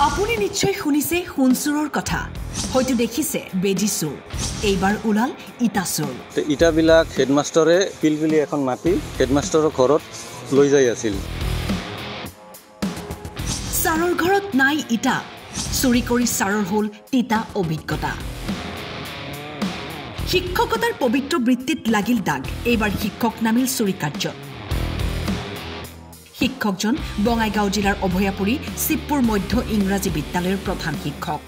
আপুনি নিশ্চয় শুনিছে হুনচুৰৰ কথা হয়তো দেখিছে বেজিচুৰ এইবাৰ উলাল ইটাচুৰ ইটাবিলাক হেডমাষ্টাৰে পিলপিলি এখন মাটি হেডমাষ্টাৰৰ ঘৰত লৈ যাই আছিল সাৰৰ ঘৰত নাই ইটা চুৰি কৰি সাৰৰ হল তিতা অভিজ্ঞতা শিক্ষকতাৰ পবিত্ৰ বৃত্তিত লাগিল দাগ এইবাৰ শিক্ষক নামিল চুৰি কাৰ্যত শিক্ষকজন বঙাইগাঁও জিলাৰ অভয়াপুৰী শিবপুৰ মধ্য ইংৰাজী বিদ্যালয়ৰ প্ৰধান শিক্ষক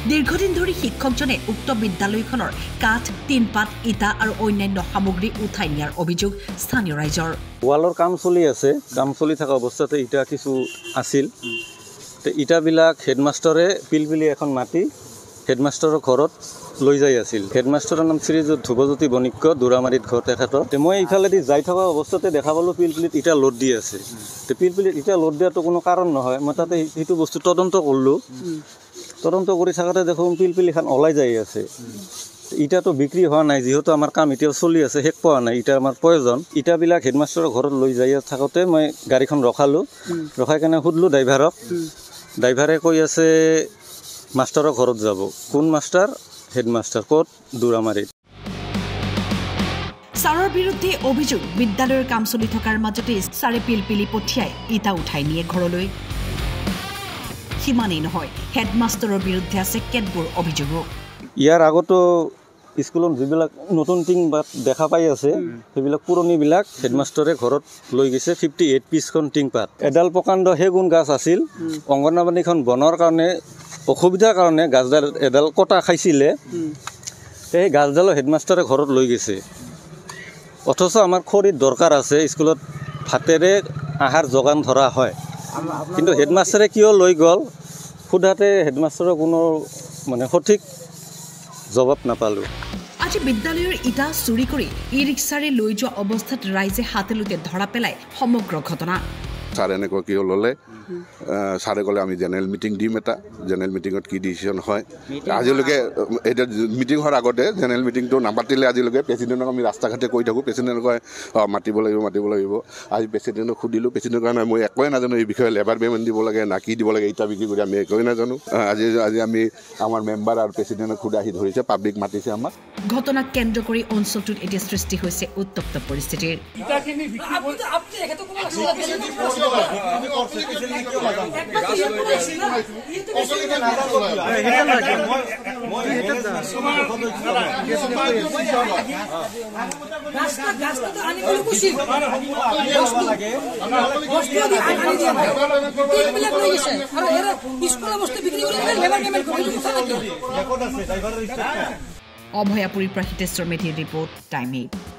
দীৰ্ঘদিন ধৰি শিক্ষকজনে উক্ত বিদ্যালয়খনৰ কাঠ টিনপাত ইটা আৰু অন্যান্য সামগ্ৰী উঠাই নিয়াৰ অভিযোগ স্থানীয় ৰাইজৰ ওয়ালৰ কাম চলি আছে কাম চলি থকা অৱস্থাতে ইটা কিছু আছিল ইটাবিলাক হেডমাষ্টাৰে পিলপিলি এখন মাটি হেডমাষ্টাৰৰ ঘৰত লৈ যাই আছিল হেডমাষ্টাৰৰ নাম শ্ৰীযুত ধ্ৰুৱজ্যোতি বণিক্য দুৰামাৰীত ঘৰ তেখেতৰ মই ইফালেদি যাই থকা অৱস্থাতে দেখা পালোঁ পিলপিলিত ইটা লোড দি আছে পিলপিলিত ইটা লোড দিয়াটো কোনো কাৰণ নহয় মই তাতে সেইটো বস্তু তদন্ত কৰিলোঁ তদন্ত কৰি থাকোঁতে দেখোঁ পিলপিলিখন ওলাই যাই আছে ইটাটো বিক্ৰী হোৱা নাই যিহেতু আমাৰ কাম এতিয়াও চলি আছে শেষ পোৱা নাই ইটা আমাৰ প্ৰয়োজন ইটাবিলাক হেডমাষ্টাৰৰ ঘৰত লৈ যাই থাকোঁতে মই গাড়ীখন ৰখালোঁ ৰখাই কেনে সুধিলোঁ ড্ৰাইভাৰক ড্ৰাইভাৰে কৈ আছে মাষ্টাৰৰ ঘৰত যাব কোন মাষ্টাৰ হেডমাষ্টাৰ ক'ত দুৰামাৰীত সাৰৰ বিৰুদ্ধে অভিযোগ বিদ্যালয়ৰ কাম চলি থকাৰ মাজতে সাৰে পিলপিলি পঠিয়াই ইটা উঠাই নিয়ে ঘৰলৈ সিমানেই নহয় হেডমাষ্টাৰৰ বিৰুদ্ধে আছে কেতবোৰ অভিযোগো ইয়াৰ আগতো স্কুলত যিবিলাক নতুন টিং দেখা পাই আছে সেইবিলাক পুৰণিবিলাক হেডমাষ্টাৰে ঘৰত লৈ গৈছে 58 পিছখন টিং পাত এডাল প্ৰকাণ্ড সেগুন গাছ আছিল অংগনবাদীখন বনৰ কাৰণে অসুবিধাৰ কাৰণে গাছডাল এডাল কটা খাইছিলে সেই গাছডালো হেডমাষ্টাৰে ঘৰত লৈ গৈছে অথচ আমাৰ খৰিত দৰকাৰ আছে স্কুলত ভাতেৰে আহাৰ যোগান ধৰা হয় কিন্তু হেডমাষ্টাৰে কিয় লৈ গ'ল সোধাতে হেডমাষ্টাৰৰ কোনো সঠিক জবাব নাপালোঁ আজি বিদ্যালয়ৰ ইটা চুৰি কৰি ই ৰিক্সাৰে লৈ যোৱা অৱস্থাত ৰাইজে হাতেলোতে ধৰা পেলাই সমগ্ৰ ঘটনা ছাৰ এনেকুৱা কিয় ল'লে ছাৰে ক'লে আমি জেনেৰেল মিটিং দিম এটা জেনেৰেল মিটিঙত কি ডিচিশ্যন হয় আজিলৈকে এতিয়া মিটিং হোৱাৰ আগতে জেনেৰেল মিটিংটো নাপাতিলে আজিলৈকে প্ৰেচিডেণ্টক আমি ৰাস্তা ঘাটে কৈ থাকোঁ প্ৰেচিডেণ্টে কয় মাতিব লাগিব আজি প্ৰেচিডেণ্টক সুধিলোঁ প্ৰেচিডেণ্টৰ কাৰণে মই একোৱে নাজানো এই বিষয়ে লেবাৰ পে'মেণ্ট দিব লাগে না কি দিব লাগে ইটা বিক্ৰী কৰি আমি একোৱে নাজানো আজি আমি আমাৰ মেম্বাৰ আৰু প্ৰেচিডেণ্টক সুধি আহি ধৰিছে পাব্লিক মাতিছে আমাক ঘটনাক কেন্দ্ৰ কৰি অঞ্চলটোত এতিয়া সৃষ্টি হৈছে উত্তপ্ত পৰিস্থিতিৰ অভয়াপুৰীৰ পৰা হিতেশ্বৰ মেধিৰ ৰিপৰ্ট টাইম 8